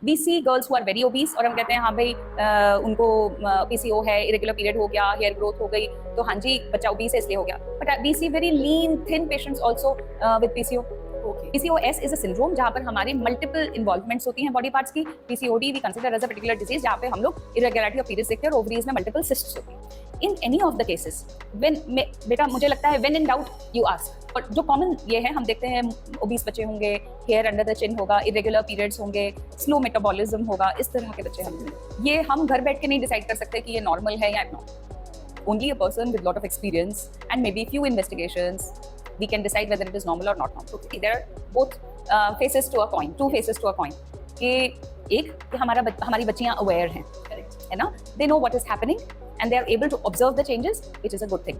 We see girls who are very obese और हम कहते हैं हाँ भाई उनको पीसीओ है, इरेगुलर पीरियड हो गया, हेयर ग्रोथ हो गई, तो हाँ जी बच्चा ओबीस है इसलिए हो गया। But we see very lean thin patients also with PCO. PCOS is a syndrome जहाँ पर हमारी मल्टीपल इन्वॉल्वमेंट्स होती हैं बॉडी पार्ट्स की। PCOD we consider as a particular disease जहाँ पे हम लोग इरेगुलरिटी ऑफ पीरियड्स देखते हैं और ओवरीज में मल्टीपल सिस्ट्स होती हैं। In any of the cases बेटा मुझे लगता है when in doubt you ask. और जो कॉमन ये है हम देखते हैं ओबीस बच्चे होंगे, हेयर अंडर द चिन होगा, इरेगुलर पीरियड्स होंगे, स्लो मेटाबॉलिज्म होगा, इस तरह के बच्चे हम घर बैठ के नहीं डिसाइड कर सकते कि ये नॉर्मल है या not. Only a person with lot of experience and may be few investigations we can decide whether it is normal or not normal. Okay, there are both faces to a coin, two faces to a coin. कि एक कि हमारी बच्चियाँ aware हैं, है ना? They know what is happening and they are able to observe the changes, which is a good thing.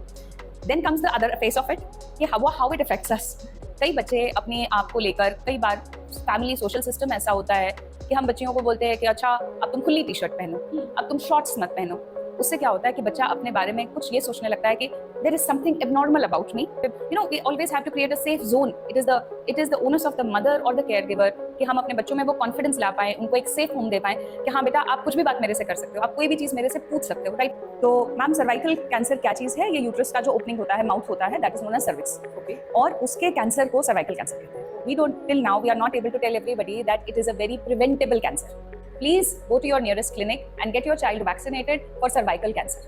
Then comes the other face of it कि how it affects us. कई बच्चे अपने आप को लेकर कई बार फैमिली सोशल सिस्टम ऐसा होता है कि हम बच्चियों को बोलते हैं कि अच्छा अब तुम खुली टी शर्ट पहनो, अब तुम शॉर्ट्स मत पहनो। उससे क्या होता है कि बच्चा अपने बारे में कुछ ये सोचने लगता है कि there is something abnormal about me. You know, we always have to create a safe zone. It is the onus of the mother or the caregiver कि हम अपने बच्चों में वो कॉन्फिडेंस ला पाएं, उनको एक सेफ होम दे पाएं कि हाँ बेटा आप कुछ भी बात मेरे से कर सकते हो, आप कोई भी चीज़ मेरे से पूछ सकते हो, राइट? तो मैम सर्वाइकल कैंसर क्या चीज़ है? ये यूट्रस का जो ओपनिंग होता है, माउथ होता है, that is known as cervix. Okay, और उसके कैंसर को सर्वाइकल कैंसर कहते हैं। We don't till now we are not able to tell everybody that it is a very preventable cancer. Please go to your nearest clinic and get your child vaccinated for cervical cancer.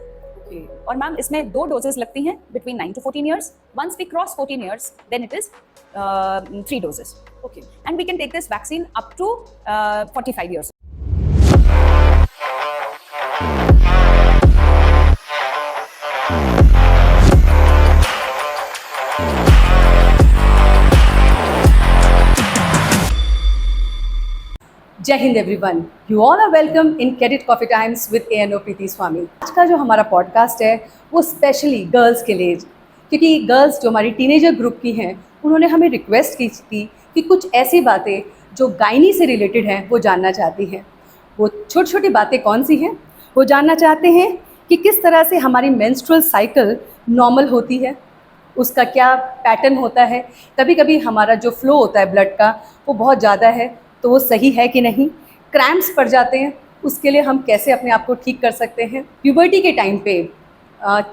और ma'am इसमें 2 doses लगती हैं between 9 to 14 years. Once we cross 14 years, then it is 3 doses. Okay. And we can take this vaccine up to 45 years. जय हिंद everyone, you all are welcome in cadet coffee times with ANO Preeti Swami. आज का जो हमारा podcast है वो specially girls के लिए, क्योंकि गर्ल्स जो हमारी टीनेजर ग्रुप की हैं उन्होंने हमें रिक्वेस्ट की थी कि कुछ ऐसी बातें जो गायनी से रिलेटेड हैं वो जानना चाहती हैं। वो छोटी छोटी बातें कौन सी हैं? वो जानना चाहते हैं कि किस तरह से हमारी मेंस्ट्रुअल साइकिल नॉर्मल होती है, उसका क्या पैटर्न होता है, कभी कभी हमारा जो फ्लो होता है ब्लड का वो बहुत ज़्यादा है तो वो सही है कि नहीं, क्रैम्प्स पड़ जाते हैं उसके लिए हम कैसे अपने आप को ठीक कर सकते हैं, प्यूबर्टी के टाइम पे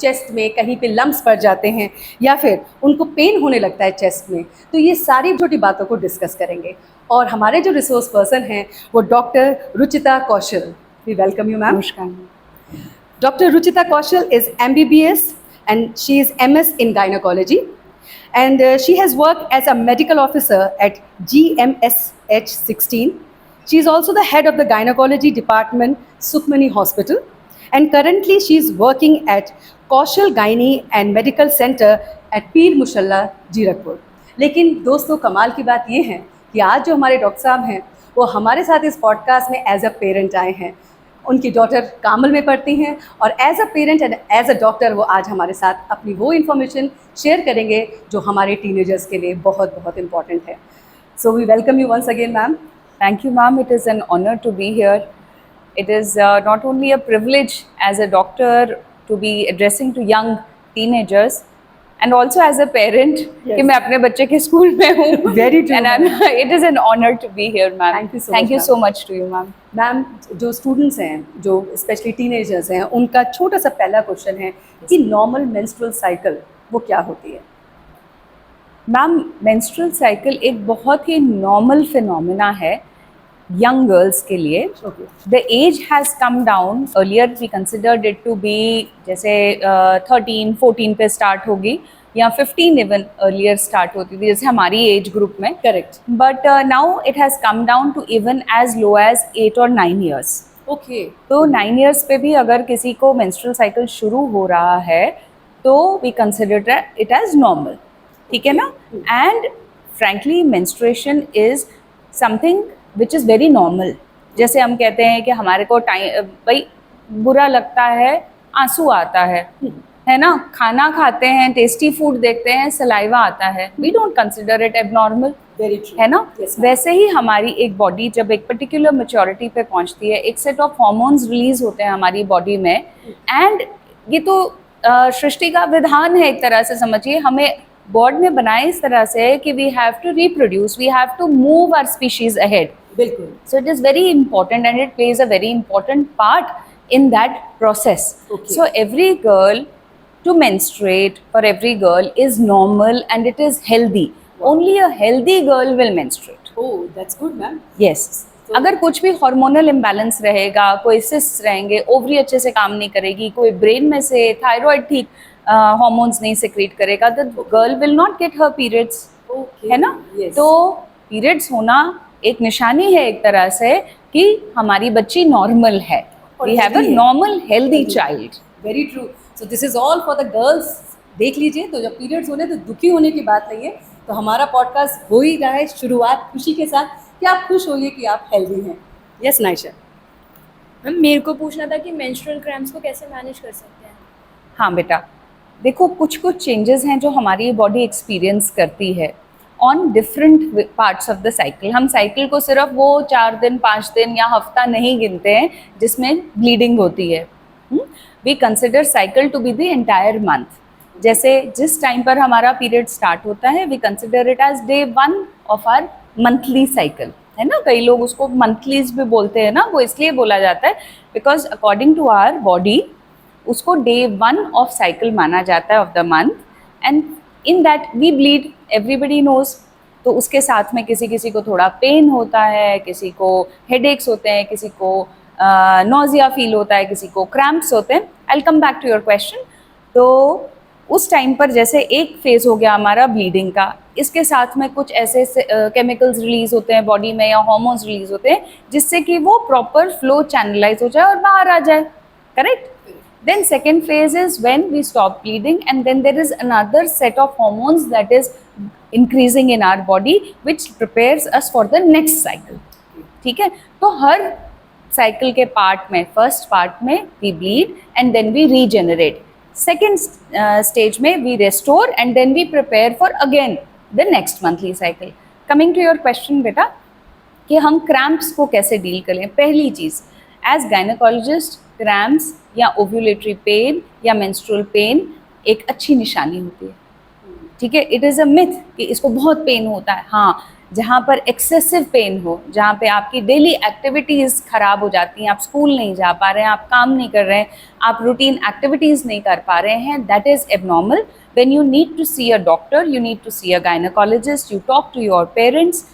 चेस्ट में कहीं पे लम्प्स पड़ जाते हैं या फिर उनको पेन होने लगता है चेस्ट में, तो ये सारी छोटी बातों को डिस्कस करेंगे। और हमारे जो रिसोर्स पर्सन हैं वो doctor Ruchita Kaushal. We welcome you ma'am. नमस्कार। Doctor Ruchita Kaushal is MBBS and she is MS in gynecology, and she has worked as a medical officer at GMSH 16. She is also the head of the gynecology department, Sukhmani Hospital, and currently she is working at Kaushal Gynae and Medical Center at Pir Mushalla, Jirakpur. लेकिन दोस्तों कमाल की बात ये है कि आज जो हमारे डॉक्टर साहब हैं वो हमारे साथ इस पॉडकास्ट में एज अ पेरेंट आए हैं। उनकी डॉटर कामल में पढ़ती हैं और as a parent and as a doctor वो आज हमारे साथ अपनी वो इन्फॉर्मेशन शेयर करेंगे जो हमारे टीनेजर्स के लिए बहुत बहुत इम्पॉर्टेंट है। So we welcome you once again ma'am. Thank you, ma'am. It is an honor to be here. It is not only a privilege as a doctor to be addressing to young teenagers, and also as a parent कि मैं अपने बच्चे के school में हूँ। Very true. And it is an honor to be here, ma'am. Thank you so Thank much, you so much to you, ma'am. Ma'am जो students हैं, जो स्पेशली टीनेजर्स हैं, उनका छोटा सा पहला क्वेश्चन है कि नॉर्मल मेंस्ट्रुअल साइकिल वो क्या होती है? मैम मेंस्ट्रुअल साइकिल एक बहुत ही नॉर्मल फिनोमेना है यंग गर्ल्स के लिए। The age has come down. Earlier we considered it to be जैसे 13-14 पे स्टार्ट होगी या 15 इवन अर्लियर स्टार्ट होती थी जैसे हमारी एज ग्रुप में। Correct. But now it has come down to even as low as 8 और 9 ईयर्स। ओके। तो 9 ईयर्स पे भी अगर किसी को मेंस्ट्रुअल साइकिल शुरू हो रहा है तो we consider it as normal, ठीक है ना? And frankly menstruation is something which is very normal. जैसे हम कहते हैं कि हमारे को टाइम भाई बुरा लगता है, आंसू आता है ना, खाना खाते हैं, टेस्टी फूड देखते हैं, सलाइवा आता है, we don't consider it abnormal, है ना? वैसे ही हमारी एक बॉडी जब एक पर्टिकुलर मैच्योरिटी पे पहुंचती है, एक सेट ऑफ हॉर्मोन्स रिलीज होते हैं हमारी बॉडी में, एंड ये तो सृष्टि का विधान है एक तरह से समझिए। हमें गॉड ने बनाए इस तरह से कि we have to reproduce, we have to move our species ahead. बिल्कुल। So it is very important and it plays a very important part in that process. Okay. So every girl to menstruate for every girl is normal and it is healthy. Wow. Only a healthy girl will menstruate. Oh, that's good, ma'am. Yes. अगर कुछ भी hormonal imbalance रहेगा, कोई cyst रहेंगे, ovary अच्छे से काम नहीं करेगी, कोई ब्रेन में से थायराइड ठीक हार्मोन्स नहीं सिक्रीट करेगा, the girl will not get her periods, है ना? Yes. तो पीरियड्स होना एक निशानी है एक तरह से कि हमारी बच्ची नॉर्मल है, we have a normal healthy child. Very true. So this is all for the girls. देख लीजिए, तो जब पीरियड्स होने तो दुखी होने की बात नहीं है। तो हमारा पॉडकास्ट हो ही रहा है शुरुआत खुशी के साथ कि आप खुश होइए कि आप हेल्दी हैं। यस नाइशा। मैम मेरे को पूछना था कि मेंस्ट्रुअल क्रैम्प्स को कैसे मैनेज कर सकते हैं? हाँ बेटा, देखो कुछ कुछ चेंजेस हैं जो हमारी बॉडी एक्सपीरियंस करती है on different parts of the cycle. हम साइकिल को सिर्फ वो 4 दिन 5 दिन या हफ्ता नहीं गिनते हैं जिसमें ब्लीडिंग होती है। We consider cycle to be the entire month. जैसे जिस टाइम पर हमारा पीरियड स्टार्ट होता है, we consider it as day 1 of our monthly cycle, है ना? कई लोग उसको मंथलीज भी बोलते हैं ना, वो इसलिए बोला जाता है because according to our body उसको डे 1 ऑफ साइकिल माना जाता है of the month, and in that we bleed, everybody knows. तो उसके साथ में किसी किसी को थोड़ा पेन होता है, किसी को हेडेक्स होते हैं, किसी को नोजिया फील होता है, किसी को क्रैम्प्स होते हैं। I will come back to your question. तो उस टाइम पर जैसे एक फेज़ हो गया हमारा ब्लीडिंग का, इसके साथ में कुछ ऐसे केमिकल्स रिलीज होते हैं बॉडी में या हार्मोन्स रिलीज होते हैं जिससे कि वो प्रॉपर फ्लो चैनलाइज हो जाए और बाहर आ जाए, correct? Then second phase is when we stop bleeding, and then there is another set of hormones that is increasing in our body which prepares us for the next cycle. ठीक है? तो हर cycle के part में, first part में we bleed and then we regenerate. Second stage में we restore and then we prepare for again the next monthly cycle. Coming to your question बेटा, कि हम क्रैम्प्स को कैसे डील करें। पहली चीज़, एज गायनेकोलॉजिस्ट क्रैम्प्स या ओव्यूलेटरी पेन या मेंस्ट्रुअल पेन एक अच्छी निशानी होती है, ठीक है? इट इज़ अ मिथ कि इसको बहुत पेन होता है। हाँ, जहाँ पर एक्सेसिव पेन हो, जहाँ पे आपकी डेली एक्टिविटीज़ ख़राब हो जाती हैं, आप स्कूल नहीं जा पा रहे हैं, आप काम नहीं कर रहे हैं, आप रूटीन एक्टिविटीज़ नहीं कर पा रहे हैं, that is abnormal. When you need to see a doctor, you need to see a gynaecologist, you talk to your parents.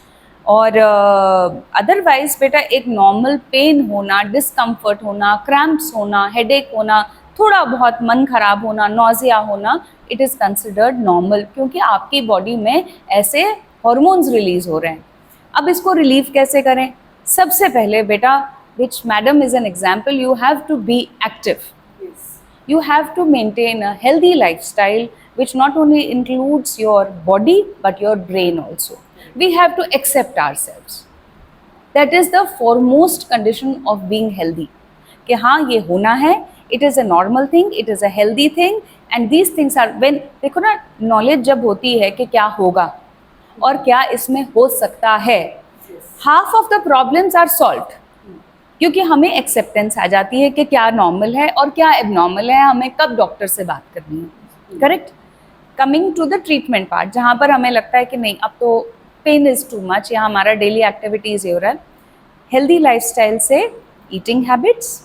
और अदरवाइज बेटा एक नॉर्मल पेन होना, डिस्कम्फर्ट होना, क्रैम्प्स होना, हेडेक होना, थोड़ा बहुत मन खराब होना, नॉजिया होना, इट इज़ कंसिडर्ड नॉर्मल, क्योंकि आपकी बॉडी में ऐसे हॉर्मोन्स रिलीज हो रहे हैं। अब इसको रिलीव कैसे करें? सबसे पहले बेटा, which madam is an example, you have to be active, you have to maintain a healthy lifestyle which not only includes your body but your brain also. We have to accept ourselves. That is the foremost condition of being healthy. कि हाँ ये होना है, it is a normal thing, it is a healthy thing, and these things are when, देखो ना, knowledge जब होती है कि क्या होगा और क्या इसमें हो सकता है, half of the problems are solved. क्योंकि हमें एक्सेप्टेंस आ जाती है कि क्या नॉर्मल है और क्या एबनॉर्मल है, हमें कब डॉक्टर से बात करनी है, correct? Coming to the treatment part, जहाँ पर हमें लगता है कि नहीं अब तो पेन इज़ टू मच या हमारा डेली एक्टिविटीज़ हो रहा है, हेल्दी लाइफस्टाइल से ईटिंग हैबिट्स,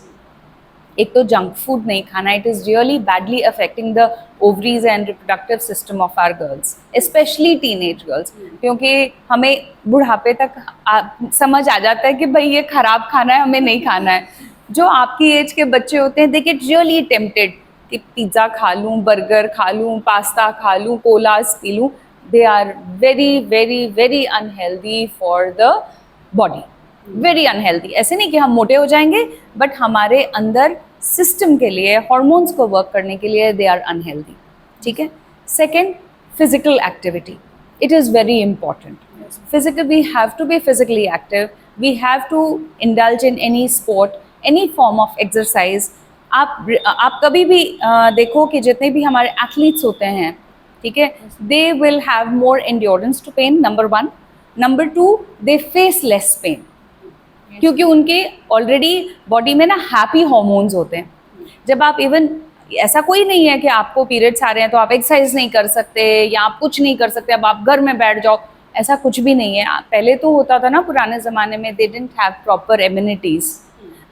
एक तो जंक फूड नहीं खाना, it is really badly affecting the ovaries and reproductive system of our girls, especially teenage girls, क्योंकि हमें बुढ़ापे तक समझ आ जाता है कि भाई ये ख़राब खाना है, हमें नहीं खाना है। जो आपकी एज के बच्चे होते हैं, दे गेट रियली टेम्प्टेड कि पिज़्ज़ा खा लूँ, बर्गर खा लूँ, पास्ता खा लूँ, कोलास पी लूँ। They are very very very unhealthy for the body, very unhealthy. ऐसे नहीं कि हम मोटे हो जाएंगे, बट हमारे अंदर सिस्टम के लिए, हॉर्मोन्स को वर्क करने के लिए दे आर अनहेल्दी, ठीक है? Second, physical activity, it is very important. Physical, we have to be physically active, we have to indulge in any sport, any form of exercise. आप कभी भी देखो कि जितने भी हमारे एथलीट्स होते हैं, ठीक है, they will have more endurance to pain, number 1। Number 2, they face less pain, क्योंकि उनके ऑलरेडी बॉडी में ना हैप्पी हॉर्मोन्स होते हैं। जब आप इवन, ऐसा कोई नहीं है कि आपको पीरियड्स आ रहे हैं तो आप एक्सरसाइज नहीं कर सकते या आप कुछ नहीं कर सकते, अब आप घर में बैठ जाओ, ऐसा कुछ भी नहीं है। पहले तो होता था ना पुराने ज़माने में, they didn't have proper amenities,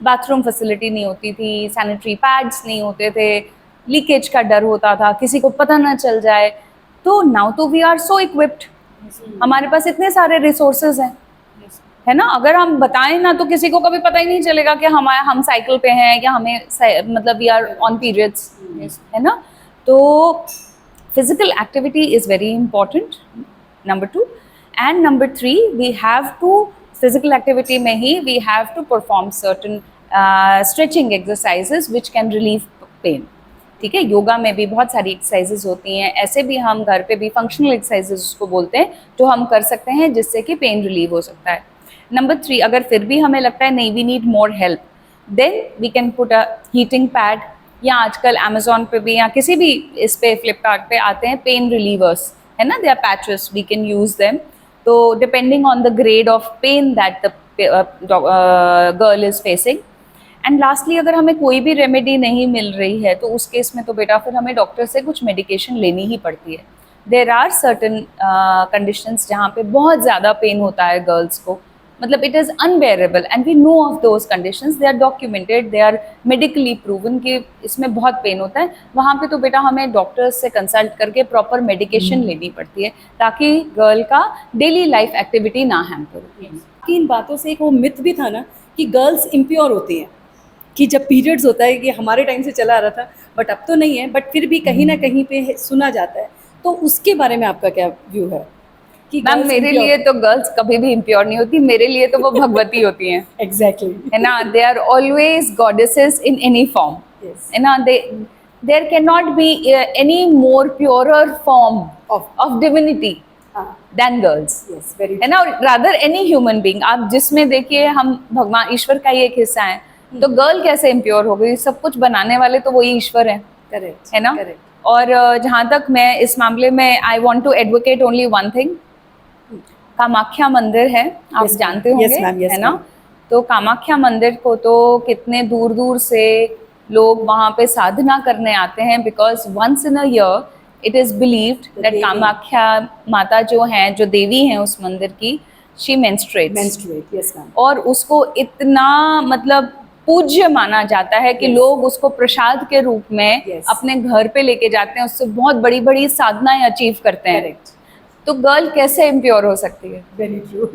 bathroom facility नहीं होती थी, सैनिटरी पैड्स नहीं होते थे, लीकेज का डर होता था, किसी को पता ना चल जाए। तो नाउ तो वी आर सो इक्विप्ड, हमारे पास इतने सारे रिसोर्सेज हैं, है ना। अगर हम बताएं ना तो किसी को कभी पता ही नहीं चलेगा कि हम साइकिल पे हैं या हमें मतलब वी आर ऑन पीरियड्स, है ना। तो physical activity is very important, number 2। And number 3, we have to, physical activity में ही we have to perform certain stretching exercises which can relieve pain. ठीक है, योगा में भी बहुत सारी एक्सरसाइजेज होती हैं, ऐसे भी हम घर पे भी फंक्शनल एक्सरसाइजेज उसको बोलते हैं, जो हम कर सकते हैं जिससे कि पेन रिलीव हो सकता है। नंबर 3, अगर फिर भी हमें लगता है नहीं, we need more help, then we can put a heating pad, या आजकल अमेजोन पे भी या किसी भी इस पे फ्लिपकार्ट पे आते हैं पेन रिलीवर्स, है ना, they are patches, we can use them. तो depending on the grade of pain that the girl is facing. And lastly, अगर हमें कोई भी रेमेडी नहीं मिल रही है तो उस केस में तो बेटा फिर हमें डॉक्टर से कुछ मेडिकेशन लेनी ही पड़ती है। देर आर सर्टन कंडीशंस जहाँ पे बहुत ज़्यादा पेन होता है गर्ल्स को, मतलब it is unbearable, and we know of those conditions, they are documented, they are medically proven कि इसमें बहुत पेन होता है। वहाँ पे तो बेटा हमें डॉक्टर्स से कंसल्ट करके प्रॉपर मेडिकेशन लेनी पड़ती है ताकि गर्ल का डेली लाइफ एक्टिविटी ना हैम्पर हो। इन बातों से एक वो मिथ भी था ना कि गर्ल्स इम्प्योर होती हैं, कि जब पीरियड्स होता है, कि हमारे टाइम से चला आ रहा था, बट अब तो नहीं है, बट फिर भी कहीं ना कहीं पे सुना जाता है। तो उसके बारे में आपका क्या व्यू है? कि मैम मेरे लिए तो गर्ल्स कभी भी इम्प्योर नहीं होती, मेरे लिए तो वो भगवती होती हैं। एग्जैक्टली, है ना, they are always goddesses in any form, है ना। There can not be any more purer form of divinity than girls, है ना, रादर एनी ह्यूमन बीइंग। आप जिसमें देखिए हम भगवान ईश्वर का ही एक हिस्सा है, तो गर्ल कैसे इम्प्योर हो गई? सब कुछ बनाने वाले तो वही ईश्वर हैं, करेक्ट, है ना। और जहाँ तक मैं इस मामले में I want to advocate only one thing, Kamakhya मंदिर है, आप जानते होंगे, है ना। तो कामाख्या मंदिर को तो कितने दूर दूर से लोग वहाँ पे साधना करने आते हैं, because once in a year it is believed that Kamakhya माता जो हैं, जो देवी हैं उस मंदिर की, शी मेंस्ट्रुएट्स, यस मैम, और उसको इतना मतलब पूज्य माना जाता है कि लोग उसको प्रसाद के रूप में अपने घर पे लेके जाते हैं, उससे बहुत बड़ी बड़ी साधनाएं अचीव करते हैं। तो गर्ल कैसे इम्प्योर हो सकती है? Very true.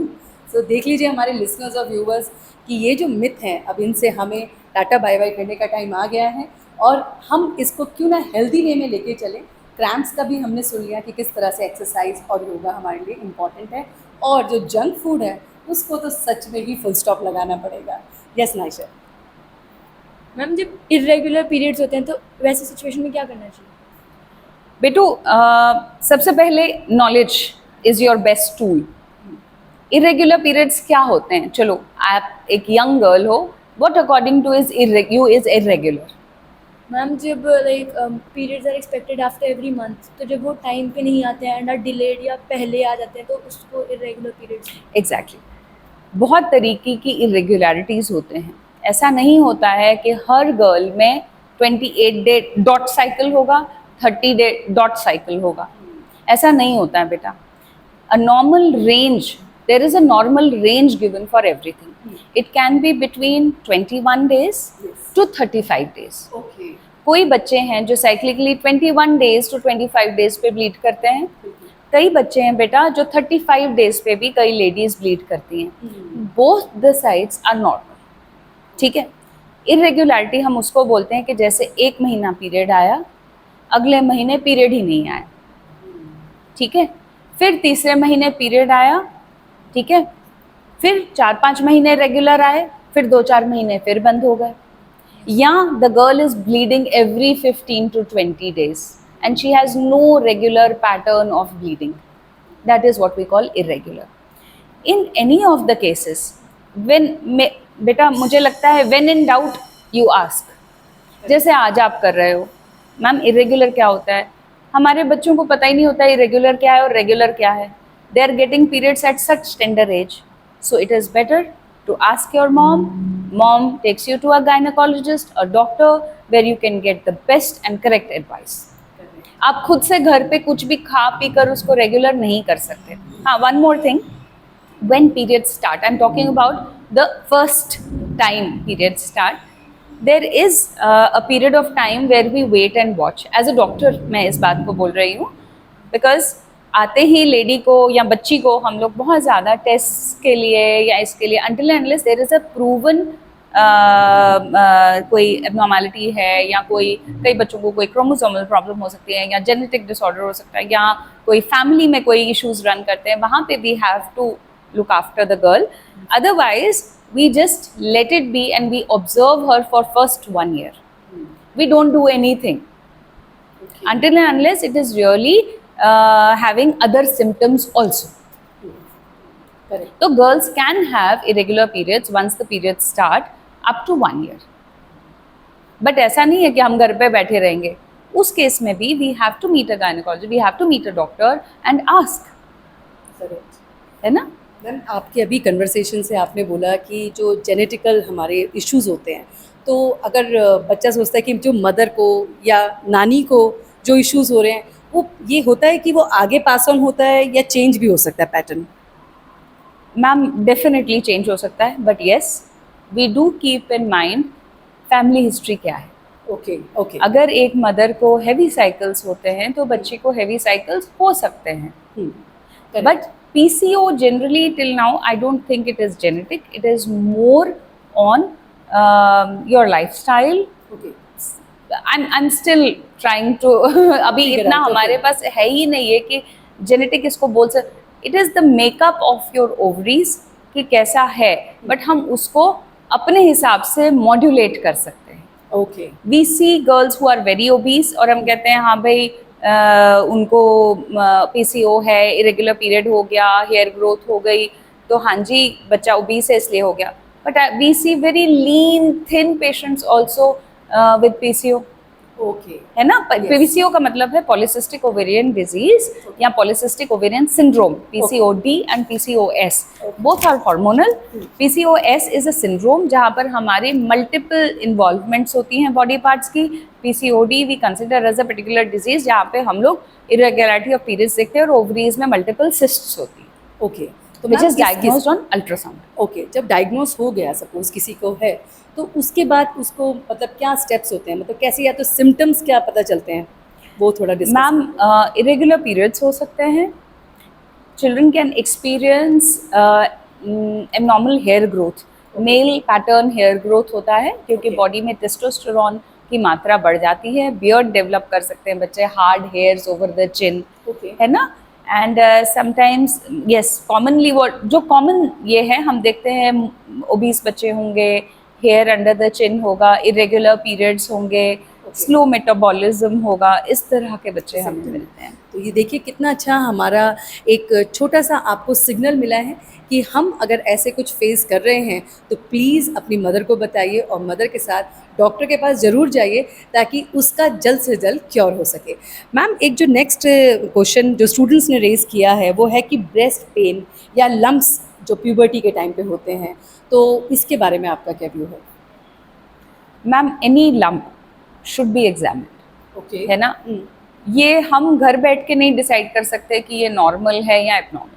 सो देख लीजिए हमारे लिसनर्स और व्यूवर्स कि ये जो मिथ हैं, अब इनसे हमें टाटा बाय बाय करने का टाइम आ गया है, और हम इसको क्यों ना हेल्दी वे में लेके चलें। क्रैम्प्स का भी हमने सुन लिया कि किस तरह से एक्सरसाइज और योगा हमारे लिए इम्पॉर्टेंट है, और जो जंक फूड है उसको तो सच में ही फुल स्टॉप लगाना पड़ेगा। यस नाइशा मैम, जब इरेगुलर पीरियड्स होते हैं तो वैसी सिचुएशन में क्या करना चाहिए? बेटू, सबसे पहले knowledge is your best tool. Irregular periods क्या होते हैं? चलो, आप एक यंग गर्ल हो, what according to is irregular? Ma'am, जब like periods are expected after every month, तो जब वो टाइम पे नहीं आते हैं एंड आर डिलेड या पहले आ जाते हैं, तो उसको इरेगुलर पीरियड्स। एग्जैक्टली, बहुत तरीके की इरेगुलरिटीज़ होते हैं। ऐसा नहीं होता है कि हर गर्ल में 28 डे डॉट साइकिल होगा, 30 डे डॉट साइकिल होगा, ऐसा नहीं होता है बेटा। A normal range, there is a normal range given for everything. It can be between 21 days to 35 days। कोई बच्चे हैं जो साइक्लिकली 21 days to 25 days पे ब्लीड करते हैं, कई बच्चे हैं बेटा जो 35 days पे भी कई लेडीज ब्लीड करती हैं। Both the sides are normal, ठीक है। इरेगुलरिटी हम उसको बोलते हैं कि जैसे एक महीना पीरियड आया, अगले महीने पीरियड ही नहीं आया, ठीक है। फिर तीसरे महीने पीरियड आया, ठीक है। फिर 4-5 महीने रेगुलर आए, फिर 2-4 महीने फिर बंद हो गए। या the girl is bleeding every 15 to 20 days and she has no regular pattern of bleeding. That is what we call irregular. In any of the cases, बेटा मुझे लगता है when in doubt you ask. जैसे आज आप कर रहे हो, मैम इरेगुलर क्या होता है? हमारे बच्चों को पता ही नहीं होता इरेगुलर क्या है और रेगुलर क्या है। They are getting periods at such tender age, so it is better to ask your mom. Mom takes you to a gynecologist, a doctor, where you can get the best and correct advice. आप खुद से घर पे कुछ भी खा P कर उसको रेगुलर नहीं कर सकते। हाँ, one more thing. When periods start, I'm talking about the first time periods start. There is a period of time where we wait and watch. As a doctor, मैं इस बात को बोल रही हूँ, because आते ही लेडी को या बच्ची को हम लोग बहुत ज़्यादा टेस्ट के लिए या इसके लिए until and unless there is a proven कोई एबनॉर्मैलिटी है या कोई कई बच्चों को कोई क्रोमोसोमल प्रॉब्लम हो सकती है या जेनेटिक डिसऑर्डर हो सकता है या कोई फैमिली में कोई इश्यूज रन करते हैं, वहाँ पे we have to look after the girl. Otherwise, we just let it be and we observe her for first 1 year. We don't do anything until and unless it is really having other symptoms also. Correct. So girls can have irregular periods once the periods start up to 1 year. But ऐसा नहीं है कि हम घर पे बैठे रहेंगे. उस केस में भी we have to meet a gynecologist, we have to meet a doctor and ask. Correct. है ना? मैम, आपके अभी कन्वर्सेशन से आपने बोला कि जो जेनेटिकल हमारे इश्यूज होते हैं, तो अगर बच्चा सोचता है कि जो मदर को या नानी को जो इश्यूज हो रहे हैं, वो ये होता है कि वो आगे पास ऑन होता है या चेंज भी हो सकता है पैटर्न? मैम, डेफिनेटली चेंज हो सकता है, but yes we do keep in mind family history क्या है. Okay okay. अगर एक मदर को हैवी साइकिल्स होते हैं तो बच्ची को हैवी साइकिल्स हो सकते हैं. But PCO generally till now I don't think it is genetic. It is more on your lifestyle. Okay. I'm still trying to अभी Figure इतना out, हमारे पास है ही नहीं है कि जेनेटिक इसको बोल सकते. It is the makeup of your ovaries कि कैसा है, but हम उसको अपने हिसाब से मॉड्यूलेट कर सकते हैं. Okay. We see girls who are very obese और हम कहते हैं हाँ भाई उनको PCO है, इरेगुलर पीरियड हो गया, हेयर ग्रोथ हो गई, तो हाँ जी बच्चा ओबीस है इसलिए हो गया. But we see very lean thin patients also with PCO. Okay. है ना? Yes. PCO का मतलब है पॉलिसिस्टिक ओवेरियन डिजीज या polycystic ovarian syndrome. PCOD and PCOS both are hormonal. PCOS is a syndrome जहाँ पर हमारे मल्टीपल इन्वॉल्वमेंट्स होती हैं बॉडी पार्ट्स की. PCOD we consider as a particular disease जहाँ पे हम लोग इरेगुलरिटी ऑफ पीरियड्स देखते हैं और ओवरीज में मल्टीपल सिस्ट्स होती हैं. ओके. तो which ma'am, is diagnosed on ultrasound. Okay, जब डायग्नोस हो गया सपोज किसी को है, तो उसके बाद उसको मतलब क्या स्टेप्स होते हैं, मतलब कैसे, या तो सिम्टम्स क्या पता चलते हैं, वो थोड़ा डिस्कस. मैम, इरेगुलर पीरियड्स हो सकते हैं. Children can experience abnormal hair growth. Male pattern hair growth होता है क्योंकि Okay. बॉडी में टेस्टोस्टेरोन की मात्रा बढ़ जाती है. बियर्ड डेवलप कर सकते हैं बच्चे, hard hairs over the chin. Okay. है ना? एंड समटाइम्स यस, कॉमनली वो जो कॉमन ये है हम देखते हैं, ओबीस बच्चे होंगे, हेयर अंडर द चिन होगा, इरेगुलर पीरियड्स होंगे, स्लो मेटाबॉलिज्म होगा, इस तरह के बच्चे हमें मिलते हैं. तो ये देखिए कितना अच्छा हमारा एक छोटा सा आपको सिग्नल मिला है कि हम अगर ऐसे कुछ फेस कर रहे हैं तो प्लीज़ अपनी मदर को बताइए और मदर के साथ डॉक्टर के पास ज़रूर जाइए ताकि उसका जल्द से जल्द क्योर हो सके. मैम, एक जो नेक्स्ट क्वेश्चन जो स्टूडेंट्स ने रेज़ किया है वो है कि ब्रेस्ट पेन या लम्प्स जो प्यूबर्टी के टाइम पे होते हैं, तो इसके बारे में आपका क्या व्यू है? Ma'am, any lump should be examined. Okay. है ना? ये हम घर बैठ के नहीं डिसाइड कर सकते कि ये नॉर्मल है या abnormal.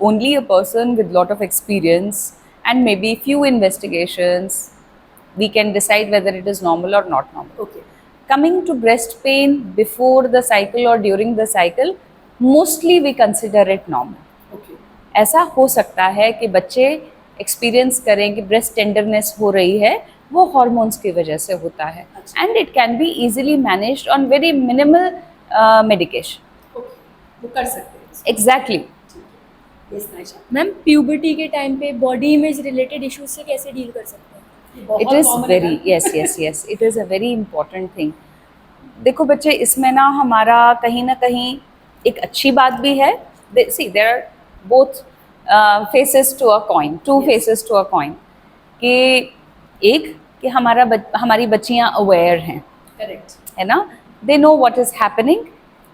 Only a person with lot of experience and may be few investigations we can decide whether it is normal और not normal. Okay. Coming to breast pain before the cycle or during the cycle, mostly we consider it normal. Okay. ऐसा हो सकता है कि बच्चे experience करें कि breast tenderness हो रही है, वो हार्मोन्स की वजह से होता है. अच्छा. And it can be easily managed on very minimal medication. Okay, वो कर सकते हैं. Exactly. Yes Naisha. Ma'am, puberty के टाइम पे बॉडी इमेज रिलेटेड इश्यूज से कैसे डील कर सकते हैं? It is very yes it is a very important thing. देखो बच्चे, इसमें ना हमारा कहीं ना कहीं एक अच्छी बात भी है. See there are both faces to a coin, two faces to a coin. कि एक कि हमारी बच्चियां अवेयर हैं. करेक्ट. है ना? They know what is happening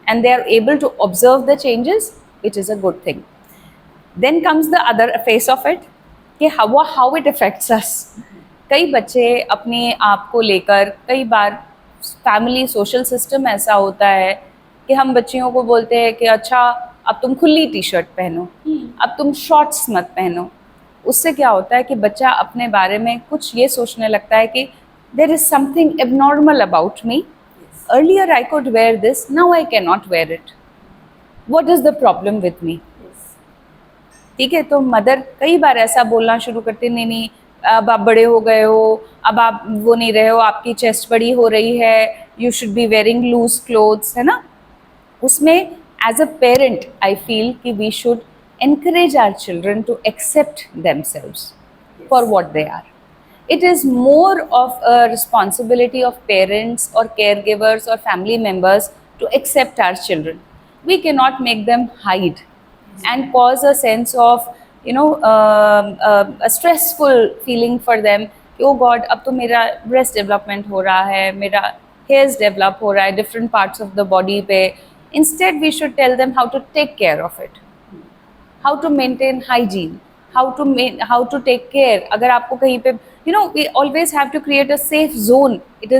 and they are able to observe the changes, which is a good thing. Then comes the other phase of it कि how it affects us. कई बच्चे अपने आप को लेकर, कई बार फैमिली सोशल सिस्टम ऐसा होता है कि हम बच्चियों को बोलते हैं कि अच्छा अब तुम खुली टी शर्ट पहनो, अब तुम शॉर्ट्स मत पहनो। उससे क्या होता है कि बच्चा अपने बारे में कुछ ये सोचने लगता है कि there is something abnormal about me, earlier I could wear this, now I can not wear it, what is the problem with me. ठीक है, तो मदर कई बार ऐसा बोलना शुरू करती, नहीं नहीं अब आप बड़े हो गए हो, अब आप वो नहीं रहे हो, आपकी चेस्ट बड़ी हो रही है, you should be wearing loose clothes, है ना। उसमें as a parent I feel कि we should encourage our children to accept themselves for what they are. It is more of a responsibility of parents or caregivers or family members to accept our children. We cannot make them hide and cause a sense of, you know, a stressful feeling for them कि oh God, अब तो मेरा breast development हो रहा है, मेरा hairs develop हो रहा है different parts of the body पे. Instead, we should tell them how to take care of it. How to maintain hygiene, how to take care. अगर आपको कहीं पे, you know, we always have to create a safe zone. It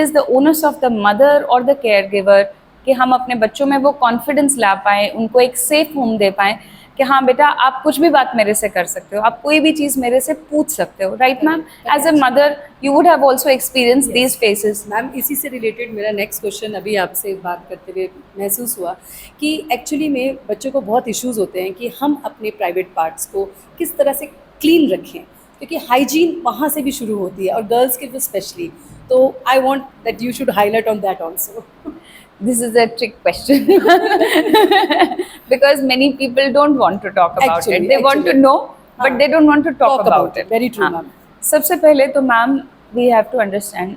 is the onus of the mother or the caregiver कि हम अपने बच्चों में वो कॉन्फिडेंस ला पाएँ, उनको एक सेफ होम दे पाएँ कि हाँ बेटा आप कुछ भी बात मेरे से कर सकते हो, आप कोई भी चीज़ मेरे से पूछ सकते हो, right ma'am. As a mother you would have also experienced these phases. Ma'am इसी से रिलेटेड मेरा नेक्स्ट क्वेश्चन अभी आपसे बात करते हुए महसूस हुआ कि एक्चुअली में बच्चों को बहुत इश्यूज होते हैं कि हम अपने प्राइवेट पार्ट्स को किस तरह से क्लीन रखें, क्योंकि हाइजीन वहाँ से भी शुरू होती है और गर्ल्स के लिए स्पेशली। तो I want that you should highlight on that also. This is a trick question because many people don't want to talk about it. They want to know, but they don't want to talk about it. Very true, ma'am. सबसे पहले तो ma'am we have to understand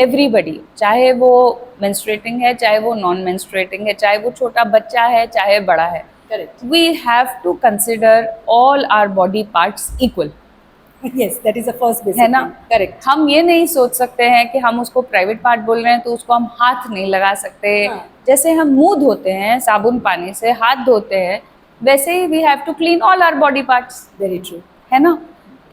everybody, चाहे वो menstruating है, चाहे वो non menstruating है, चाहे वो छोटा बच्चा है, चाहे बड़ा है. Correct. We have to consider all our body parts equal. Yes, that is the first basic है ना, करेक्ट। हम ये नहीं सोच सकते हैं कि हम उसको प्राइवेट पार्ट बोल रहे हैं तो उसको हम हाथ नहीं लगा सकते। हाँ। जैसे हम मुंह धोते हैं साबुन पानी से, हाथ धोते हैं, वैसे ही we have to clean all our body parts. Very true, है ना,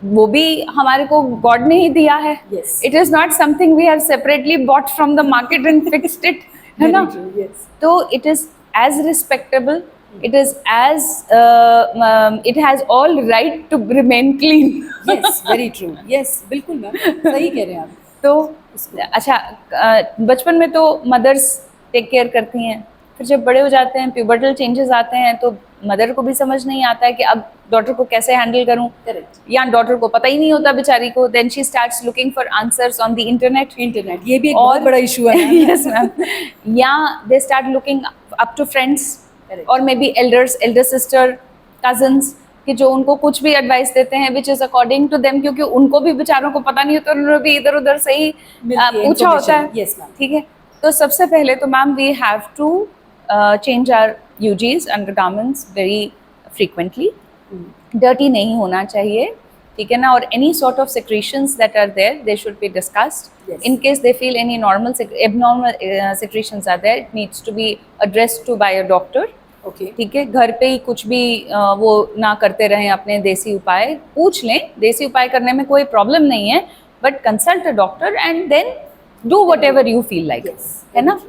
वो भी हमारे को गॉड ने ही दिया है। Yes. It is not something we have separately bought from the market and fixed it, है ना। yes. तो it is as respectable, it is as it has all right to remain clean. Yes, very true. Yes, बिल्कुल ma'am, सही कह रहे हैं आप। तो अच्छा, बचपन में तो मदर्स टेक केयर करती हैं, फिर जब बड़े हो जाते हैं, प्यूबर्टल चेंजेस आते हैं, तो मदर को भी समझ नहीं आता है कि अब डॉटर को कैसे हैंडल करूं। करेक्ट। या डॉटर को पता ही नहीं होता बेचारी को, then she starts looking for answers on the internet, ये भी एक बहुत बड़ा इशू है। Yes ma'am. या they start looking up to friends और may be elder sister, cousins, कि जो उनको कुछ भी एडवाइस देते हैं which is according to them, क्योंकि उनको भी बेचारों को पता नहीं होता, उन्होंने भी इधर उधर से ही पूछा होता है। Yes, ma'am. ठीक है, तो सबसे पहले तो ma'am we have to change our uses undergarments very frequently. Dirty नहीं होना चाहिए, ठीक है ना, और any sort of secretions that are there they should be discussed. Yes. In case they feel any abnormal secretions are there, it needs to be addressed to by a doctor. Okay, ठीक है, घर पे ही कुछ भी वो ना करते रहें, अपने देसी उपाय पूछ लें। देसी उपाय करने में कोई प्रॉब्लम नहीं है, but consult a doctor and then do whatever you feel like, है ना।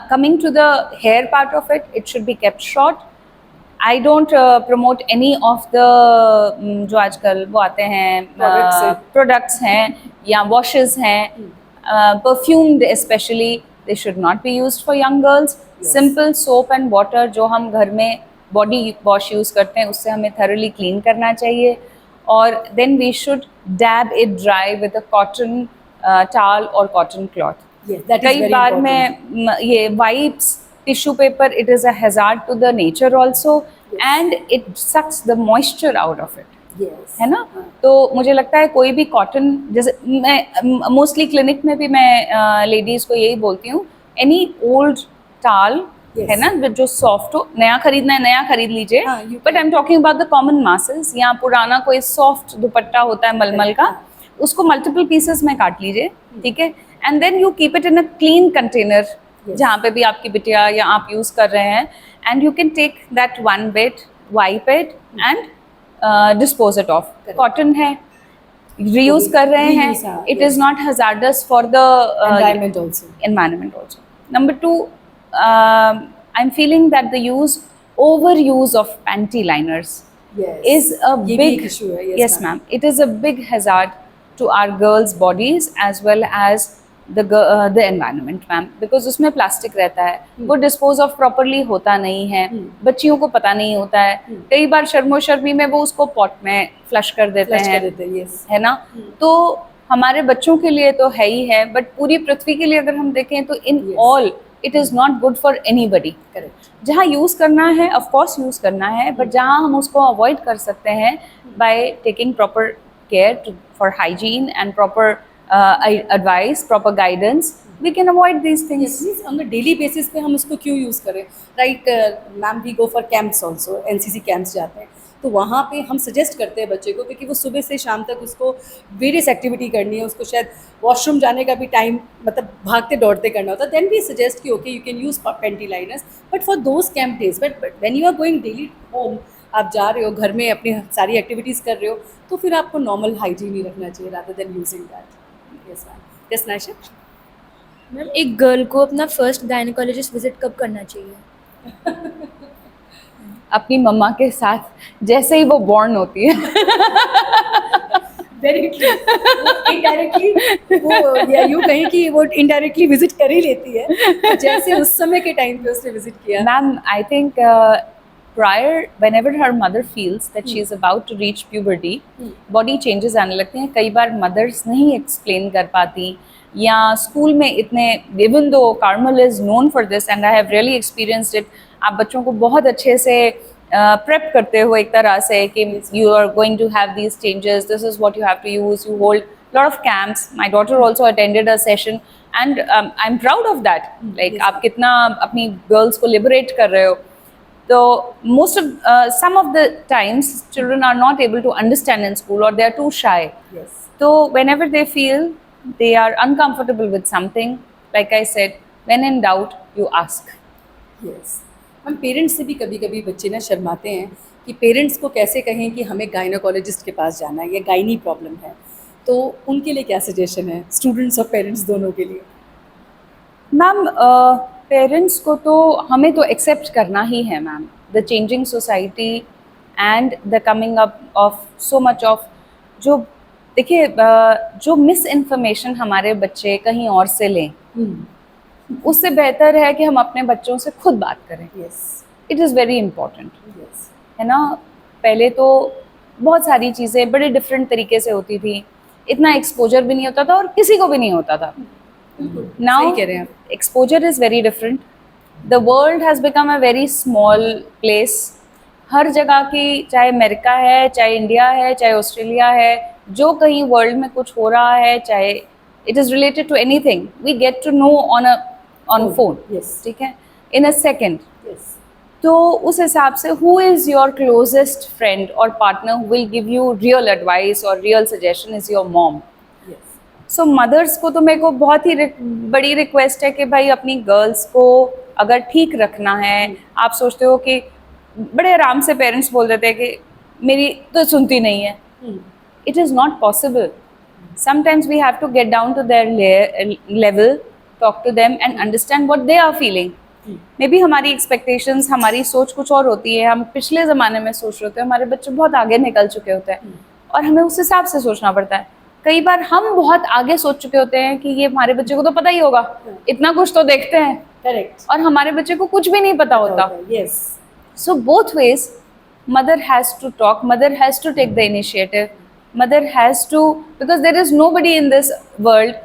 Coming to the hair part of it, it should be kept short. I don't promote any of the जो आजकल वो आते हैं products हैं या washes हैं, perfumed specially, they should not be used for young girls. Simple soap and water जो हम घर में बॉडी वॉश यूज़ करते हैं, उससे हमें थरोली क्लीन करना चाहिए। और then we should dab it dry with a cotton towel और कॉटन क्लॉथ। कई बार में ये wipes, tissue paper, it is a hazard to the nature also and it sucks the moisture out of it, है ना। तो मुझे लगता है कोई भी कॉटन, जैसे मैं मोस्टली क्लिनिक में भी मैं लेडीज़ को यही बोलती हूँ, एनी ओल्ड टाल, है ना, जो सॉफ्ट हो, नया खरीदना है नया खरीद लीजिए, but I am talking about the common masses. या पुराना कोई सॉफ्ट दुपट्टा होता है मलमल का, उसको मल्टीपल पीसेस में काट लीजिए, ठीक है, and then you keep it in a clean container जहाँ पे भी आपकी बिटिया या आप यूज कर रहे हैं, and you can take that one bit, wipe it and dispose it off. Cotton है, रीयूज कर रहे हैं, it is not hazardous for the environment also. environment also. Number two, I'm feeling that the overuse of panty liners Yes. is a ये भी big एक issue है, yes ma'am, it is a big hazard to our girls bodies as well as the environment ma'am, because उसमें plastic रहता है, वो dispose of properly होता नहीं है, बच्चियों को पता नहीं होता है, कई बार शर्मो शर्मी में वो उसको पॉट में फ्लश कर देते Flush हैं, कर देते हैं, yes. है ना। तो हमारे बच्चों के लिए तो है ही है, बट पूरी पृथ्वी के लिए अगर हम देखें तो इन Yes. All it is not good for anybody. Correct. जहाँ यूज़ करना है ऑफ कोर्स यूज़ करना है, बट जहाँ हम उसको अवॉइड कर सकते हैं by taking proper care for hygiene and proper advice, proper guidance, we can avoid these things. On the daily basis पे हम उसको क्यों यूज़ करें, right ma'am. We go for camps also, NCC camps जाते हैं, तो वहाँ पे हम सजेस्ट करते हैं बच्चे को, क्योंकि वो सुबह से शाम तक उसको वेरियस एक्टिविटी करनी है, उसको शायद वॉशरूम जाने का भी टाइम मतलब भागते दौड़ते करना होता है, देन वी सजेस्ट कि okay you can use panty liners but for those camp days. But when you are going daily home, आप जा रहे हो घर में अपनी सारी एक्टिविटीज़ कर रहे हो, तो फिर आपको नॉर्मल हाइजीन ही रखना चाहिए rather than using that. Yes ma'am. Yes Naisha. Ma'am एक गर्ल को अपना फर्स्ट गायनेकोलॉजिस्ट विजिट कब करना चाहिए? अपनी मम्मा के साथ जैसे ही वो बॉर्न होती है। Very true. इनडायरेक्टली वो या यूँ कहें कि वो इनडायरेक्टली विजिट कर ही लेती है, जैसे उस समय के टाइम पे उसने विजिट किया। Ma'am, I think prior, whenever her mother feels that she is about to reach puberty, body changes आने लगते हैं। कई बार mothers नहीं explain कर पाती, या स्कूल में इतने, even though Carmel is known for this and I have really experienced it, आप बच्चों को बहुत अच्छे से प्रेप करते हो एक तरह से कि you are going to have these changes, this is what you have to use, you hold lot of camps. My daughter also attended a session and I'm proud of that. Like आप कितना अपनी girls को liberate कर रहे हो। So some of the times children are not able to understand in school or they are too shy. Yes. So whenever they feel they are uncomfortable with something, like I said, when in doubt, you ask. Yes. हम parents से भी कभी कभी बच्चे ना शर्माते हैं कि पेरेंट्स को कैसे कहें कि हमें गायनोकोलॉजिस्ट के पास जाना है या गायनी प्रॉब्लम है, तो उनके लिए क्या सजेशन है स्टूडेंट्स और पेरेंट्स दोनों के लिए? मैम पेरेंट्स को तो हमें तो एक्सेप्ट करना ही है ma'am, the changing society and the coming up of so much of, जो देखिए जो मिस इन्फॉर्मेशन हमारे बच्चे कहीं और से लें, उससे बेहतर है कि हम अपने बच्चों से खुद बात करें। Yes. It is very important, yes. है ना। पहले तो बहुत सारी चीज़ें बड़े डिफरेंट तरीके से होती थी, इतना एक्सपोजर भी नहीं होता था और किसी को भी नहीं होता था। Now सही कह रहे हैं आप। exposure is very different. The world has become a very small place. हर जगह की, चाहे अमेरिका है, चाहे इंडिया है, चाहे ऑस्ट्रेलिया है, जो कहीं वर्ल्ड में कुछ हो रहा है, चाहे it is related to anything, we get to know on phone. Yes. ठीक है, in a second. Yes. तो उस हिसाब से who is your closest friend or partner who will give you real advice or real suggestion is your mom. Yes. So mothers को तो मेरे को बहुत ही बड़ी रिक्वेस्ट है कि भाई अपनी गर्ल्स को अगर ठीक रखना है, आप सोचते हो कि बड़े आराम से पेरेंट्स बोल देते हैं कि मेरी तो सुनती नहीं है, it is not possible. Sometimes we have to get down to their level, talk to them and understand what they are feeling. Maybe हमारी एक्सपेक्टेशंस, हमारी सोच कुछ और होती है, हम पिछले ज़माने में सोच रहे होते हैं, हमारे बच्चे बहुत आगे निकल चुके होते हैं और हमें उस हिसाब से सोचना पड़ता है। कई बार हम बहुत आगे सोच चुके होते हैं कि ये हमारे बच्चे को तो पता ही होगा, इतना कुछ तो देखते हैं, करेक्ट, और हमारे बच्चे को कुछ भी नहीं पता होता। Yes. So both ways, mother has to talk, mother has to take the initiative, mother has to, because there is nobody in this world,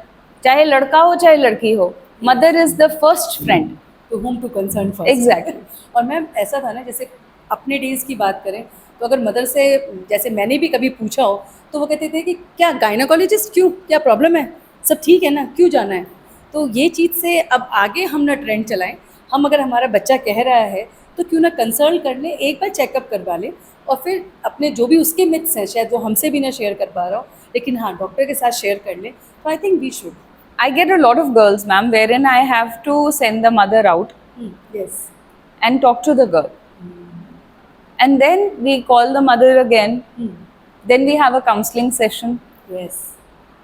चाहे लड़का हो चाहे लड़की हो, mother is the first friend to whom to concern first. Exactly. और ma'am ऐसा था ना, जैसे अपने डेज की बात करें तो अगर मदर से, जैसे मैंने भी कभी पूछा हो, तो वो कहते थे कि क्या गायनोकोलॉजिस्ट, क्यों, क्या प्रॉब्लम है, सब ठीक है ना, क्यों जाना है। तो ये चीज़ से अब आगे हम ना ट्रेंड चलाएं, हम अगर हमारा बच्चा कह रहा है तो क्यों ना कंसल्ट कर लें, एक बार चेकअप करवा लें, और फिर अपने जो भी उसके मिथ्स हैं, शायद वो हमसे भी ना शेयर कर पा रहा हो, लेकिन हाँ डॉक्टर के साथ शेयर कर लें, तो I think we should. I get a lot of girls, ma'am, wherein I have to send the mother out Yes. and talk to the girl. And then we call the mother again. Then we have a counseling session. Yes.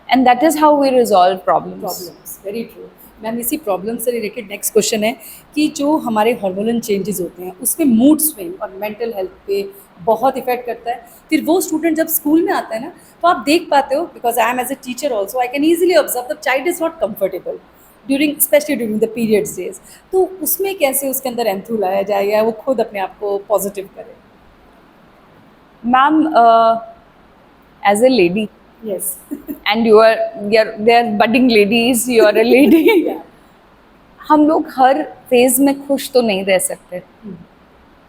And that is how we resolve problems. Problems. Very true. Ma'am इसी problem से related next question है कि जो हमारे hormonal changes होते हैं उसमें mood swing और मेंटल हेल्थ पे बहुत इफेक्ट करता है। फिर वो स्टूडेंट जब स्कूल में आता है ना तो आप देख पाते हो, because I am as a teacher also I can easily observe the child is not comfortable during specially during the periods days. तो उसमें कैसे उसके अंदर एंथू लाया जाए या वो खुद अपने आप को पॉजिटिव करे? Ma'am, as a lady yes and they're budding ladies, you're a lady. हम लोग हर फेज में खुश तो नहीं रह सकते.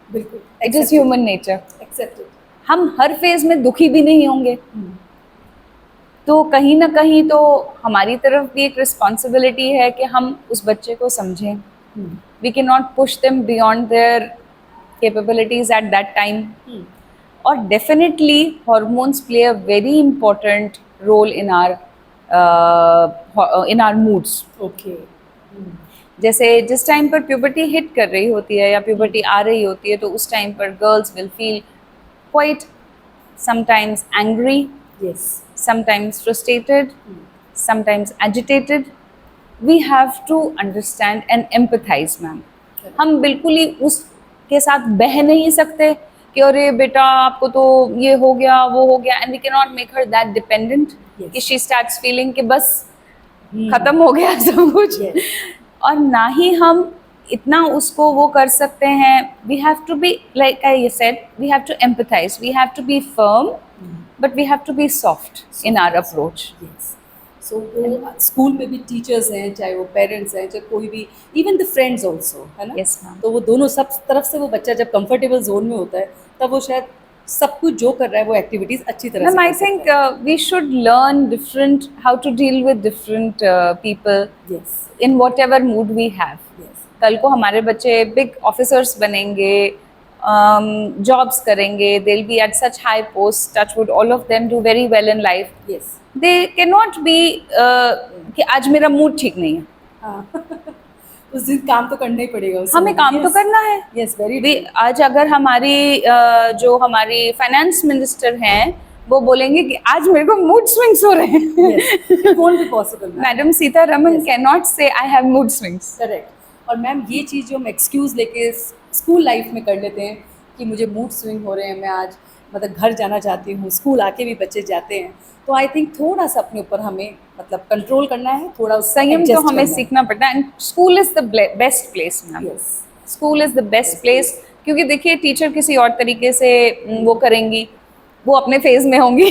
बिल्कुल, it is human nature. Accepted. हम हर फेज में दुखी भी नहीं होंगे. तो कहीं ना कहीं तो हमारी तरफ भी एक रिस्पॉन्सिबिलिटी है कि हम उस बच्चे को समझें. We can not push them beyond their capabilities at that time. और definitely hormones play a very important role in our moods. Okay. जैसे जिस टाइम पर प्यूबर्टी हिट कर रही होती है या प्यूबर्टी आ रही होती है तो उस टाइम पर girls will feel quite sometimes angry, yes, sometimes frustrated, sometimes agitated. We have to understand and empathize, ma'am. हम बिल्कुल ही उसके साथ बह नहीं सकते कि अरे बेटा आपको तो ये हो गया वो हो गया, and we cannot make her that dependent कि she starts feeling कि बस खत्म हो गया सब कुछ. और ना ही हम इतना उसको वो कर सकते हैं. We have to be, like I said, we have to empathize, we have to be firm, but we have to be soft in our approach. Yes. So वो स्कूल में भी टीचर्स हैं, चाहे वो पेरेंट्स हैं, चाहे कोई भी, इवन द फ्रेंड्स ऑल्सो, है ना? Yes, ma'am. तो वो दोनों सब तरफ से वो बच्चा जब कंफर्टेबल जोन में होता है तब वो शायद सब कुछ जो कर रहा है वो एक्टिविटीज अच्छी तरह से Ma'am, I कर सकता think है. we should learn how to deal with different people Yes. in whatever mood we have. Yes. कल को हमारे बच्चे बिग ऑफिसर्स बनेंगे, जॉब्स करेंगे, they'll be at such high posts, touch wood, all of them do very well in life. Yes. They cannot be कि आज मेरा mood ठीक नहीं है. हाँ. उस दिन काम तो करना ही पड़ेगा उस हमें काम तो करना है. यस, वेरी वे आज अगर हमारी जो हमारी फाइनेंस मिनिस्टर हैं वो बोलेंगे कि आज मेरे को मूड स्विंग्स हो रहे हैं. It won't be possible. Madam Sitaraman can not say I have mood swings. Correct. और मैम ये चीज़ जो हम एक्सक्यूज़ लेके स्कूल लाइफ में कर लेते हैं कि मुझे मूड स्विंग हो रहे हैं, मैं आज मतलब घर जाना चाहती हूँ, स्कूल आके भी बच्चे जाते हैं, तो आई थिंक थोड़ा सा अपने ऊपर हमें मतलब कंट्रोल करना है, थोड़ा उसका संयम तो adjust हमें करना है. सीखना पड़ता है. And school is the best place ma'am. Yes. School is the best place क्योंकि देखिए टीचर किसी और तरीके से वो करेंगी, वो अपने फेज में होंगी,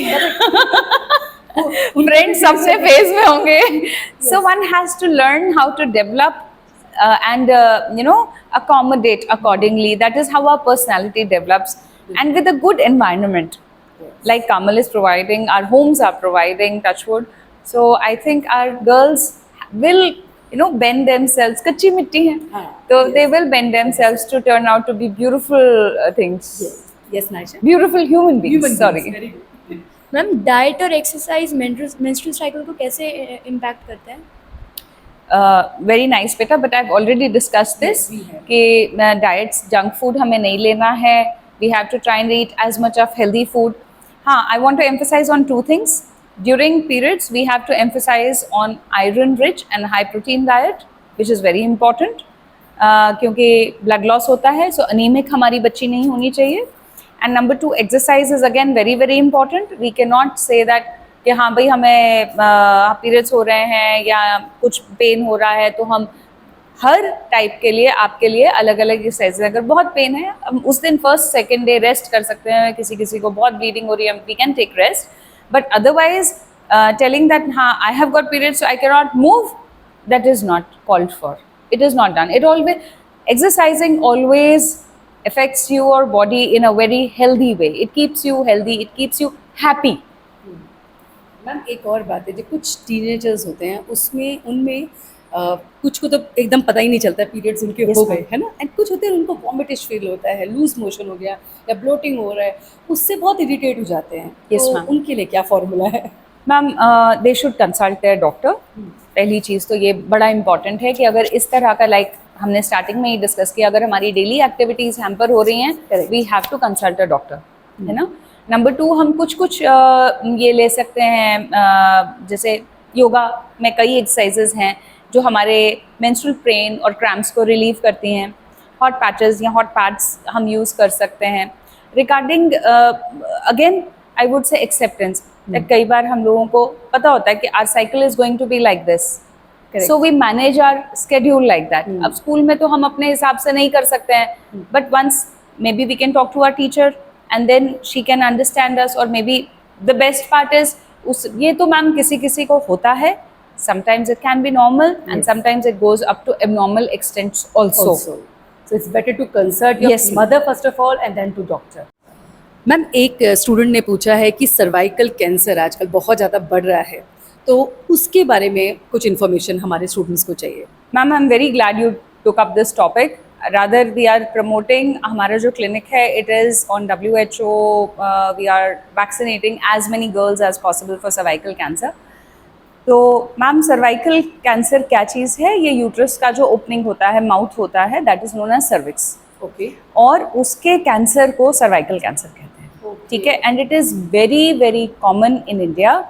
फ्रेंड्स अपने फेज में होंगे. So one has to learn how to develop and accommodate accordingly. That is how our personality develops. And with a good environment, like Kamal is providing, our homes are providing, touch wood. So I think our girls will bend themselves. Kachi mitti hai, so they will bend themselves to turn out to be beautiful things. Yes, Naisha. Beautiful human beings. Sorry. Very good. Ma'am diet और exercise menstrual cycle को कैसे impact करते हैं? Very nice बेटा, but I have already discuss this we have. कि diets junk food हमें नहीं लेना है. We have to try and eat as much of healthy food. हाँ, I want to emphasise on two things. During periods we have to emphasise on iron rich and high protein diet which is very important, क्योंकि blood loss होता है. So anaemic हमारी बच्ची नहीं होनी चाहिए. And number 2, exercise is again very very important. We can not say that कि हाँ भाई हमें पीरियड्स हो रहे हैं या कुछ पेन हो रहा है तो हम हर टाइप के लिए आपके लिए अलग अलग एक्सरसाइज. अगर बहुत पेन है हम उस दिन फर्स्ट सेकेंड डे रेस्ट कर सकते हैं. किसी को बहुत ब्लीडिंग हो रही है, we can take rest. But otherwise telling that हाँ I have got periods so I can not move, that is not called for. It is not done. It always exercising always affects your body in a very healthy way. It keeps you healthy, it keeps you happy. Ma'am एक और बात है, जो कुछ teenagers होते हैं उसमें उनमें कुछ को तो एकदम पता ही नहीं चलता पीरियड्स उनके Yes, हो ma'am. गए, है ना, एंड कुछ होते हैं उनको वॉमिटिश फील होता है, लूज मोशन हो गया या ब्लोटिंग हो रहा है, उससे बहुत इरिटेट हो जाते हैं. Yes, तो ma'am. उनके लिए क्या फॉर्मूला है? Ma'am they should consult their doctor. पहली चीज़ तो ये बड़ा इंपॉर्टेंट है कि अगर इस तरह का लाइक हमने स्टार्टिंग में ही डिस्कस किया, अगर हमारी डेली एक्टिविटीज़ हैम्पर हो रही हैं, Correct. We have to consult a doctor, है ना. नंबर 2, हम कुछ ये ले सकते हैं, जैसे योगा में कई एक्सरसाइजेज हैं जो हमारे मेंस्ट्रुअल पेन और क्रैम्प्स को रिलीव करती हैं। हॉट पैचेस या हॉट पैड्स हम यूज़ कर सकते हैं। Regarding again I would say acceptance, कई बार हम लोगों को पता होता है कि our cycle is going to be like this, so we manage our schedule like that. अब स्कूल में तो हम अपने हिसाब से नहीं कर सकते हैं, but once may be we can talk to our teacher and then she can understand us, और may be the best part is उस ये तो मैम किसी किसी को होता है, sometimes it can be normal and sometimes it goes up to abnormal extents also. So it's better to consult your Yes, mother first of all and then to doctor. Ma'am एक student ने पूछा है कि cervical cancer आजकल बहुत ज़्यादा बढ़ रहा है, तो उसके बारे में कुछ इन्फॉर्मेशन हमारे स्टूडेंट्स को चाहिए। Ma'am, I'm very glad you took up this topic. Rather, we are promoting, हमारा जो clinic है, it is on WHO. We are vaccinating as many girls as possible for cervical cancer. तो ma'am cervical cancer क्या चीज़ है? ये uterus का जो opening होता है, माउथ होता है, that is known as cervix. Okay. और उसके कैंसर को सर्वाइकल कैंसर कहते हैं, ठीक है। And it is very very common in India,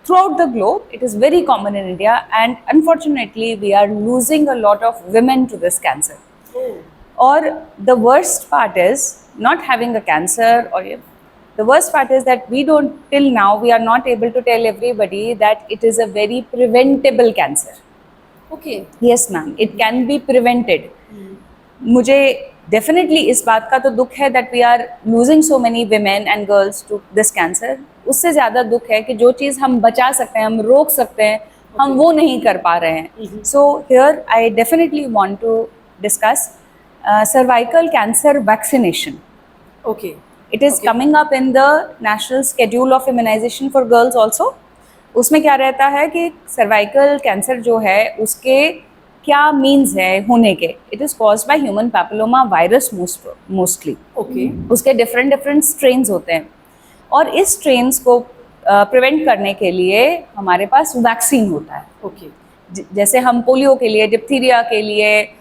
throughout the globe it is very common in India, and unfortunately we are losing a lot of women to this cancer. और the worst part is not having a cancer, or the worst part is that we don't, till now we are not able to tell everybody that it is a very preventable cancer. Okay. Yes ma'am, it can be prevented. मुझे definitely इस बात का तो दुख है that we are losing so many women and girls to this cancer. उससे ज़्यादा दुख है कि जो चीज़ हम बचा सकते हैं, हम रोक सकते हैं, हम वो नहीं कर पा रहे हैं. So here I definitely want to discuss cervical cancer vaccination. Okay. It is coming up in the national schedule of immunization for girls also. उसमें क्या रहता है कि cervical cancer जो है उसके क्या means है होने के. It is caused by human papilloma virus mostly. Okay. उसके different strains होते हैं, और इस strains को prevent करने के लिए हमारे पास वैक्सीन होता है. Okay. जैसे हम पोलियो के लिए, डिप्थीरिया के लिए,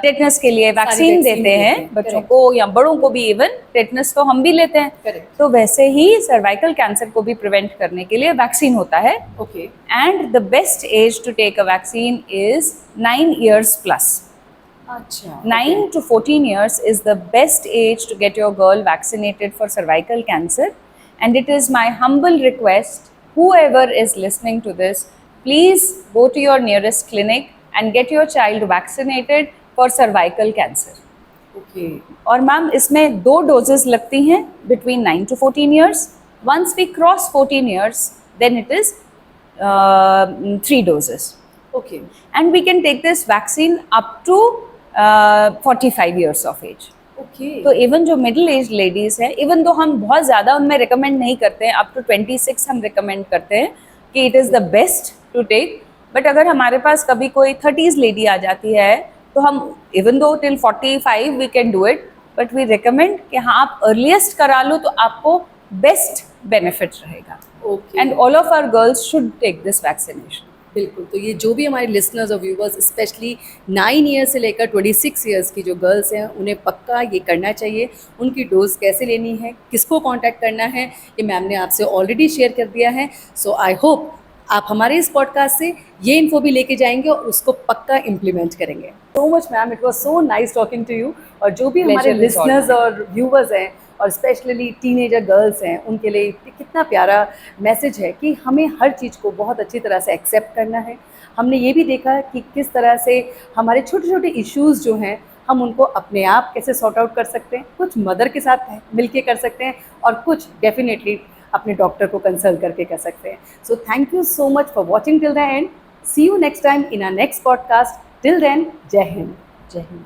टेटनस के लिए वैक्सीन देते हैं बच्चों को या बड़ों को भी, इवन टेटनस तो हम भी लेते हैं. Correct. तो वैसे ही सर्वाइकल कैंसर को भी प्रिवेंट करने के लिए वैक्सीन होता है. Okay. And the best age to take a vaccine is 9 years plus. अच्छा. 9 to 14 years is the best age to get your girl vaccinated for cervical cancer. And it is my humble request, whoever is listening to this, please go to your nearest clinic and get your child vaccinated for cervical cancer. Okay. और ma'am इसमें 2 doses लगती हैं between 9 to 14 years. Once we cross 14 years, then it is 3 doses. Okay. And we can take this vaccine up to 45 years of age. Okay. तो even जो middle age ladies हैं, even तो हम बहुत ज़्यादा उनमें रिकमेंड नहीं करते हैं, अप टू 26 हम रिकमेंड करते हैं कि it is the best to take. But अगर हमारे पास कभी कोई 30s लेडी आ जाती है तो हम even though till 45 we can do it, but we recommend कि हाँ आप अर्लीस्ट करा लो तो आपको बेस्ट बेनिफिट रहेगा. Okay. And all of our girls should take this vaccination. बिल्कुल. तो ये जो भी हमारे लिसनर्स और व्यूवर्स स्पेशली 9 ईयर्स से लेकर 26 ईयर्स की जो गर्ल्स हैं, उन्हें पक्का ये करना चाहिए. उनकी डोज कैसे लेनी है, किसको कांटेक्ट करना है, ये मैम ने आपसे ऑलरेडी शेयर कर दिया है. सो आई होप आप हमारे इस पॉडकास्ट से ये इन्फो भी लेके जाएंगे और उसको पक्का इम्प्लीमेंट करेंगे. So much ma'am, it was so nice talking to you. और जो भी हमारे Pleasure is all लिसनर्स और व्यूवर्स हैं और स्पेशली टीनेजर गर्ल्स हैं, उनके लिए कितना प्यारा मैसेज है कि हमें हर चीज़ को बहुत अच्छी तरह से एक्सेप्ट करना है. हमने ये भी देखा कि किस तरह से हमारे छोटे छोटे इश्यूज़ जो हैं हम उनको अपने आप कैसे सॉर्ट आउट कर सकते हैं. कुछ मदर के साथ मिलके कर सकते हैं और कुछ डेफिनेटली अपने डॉक्टर को कंसल्ट करके कर सकते हैं. So thank you so much for watching till the end. See you next time in our next podcast. Till then, जय हिंद. जय हिंद.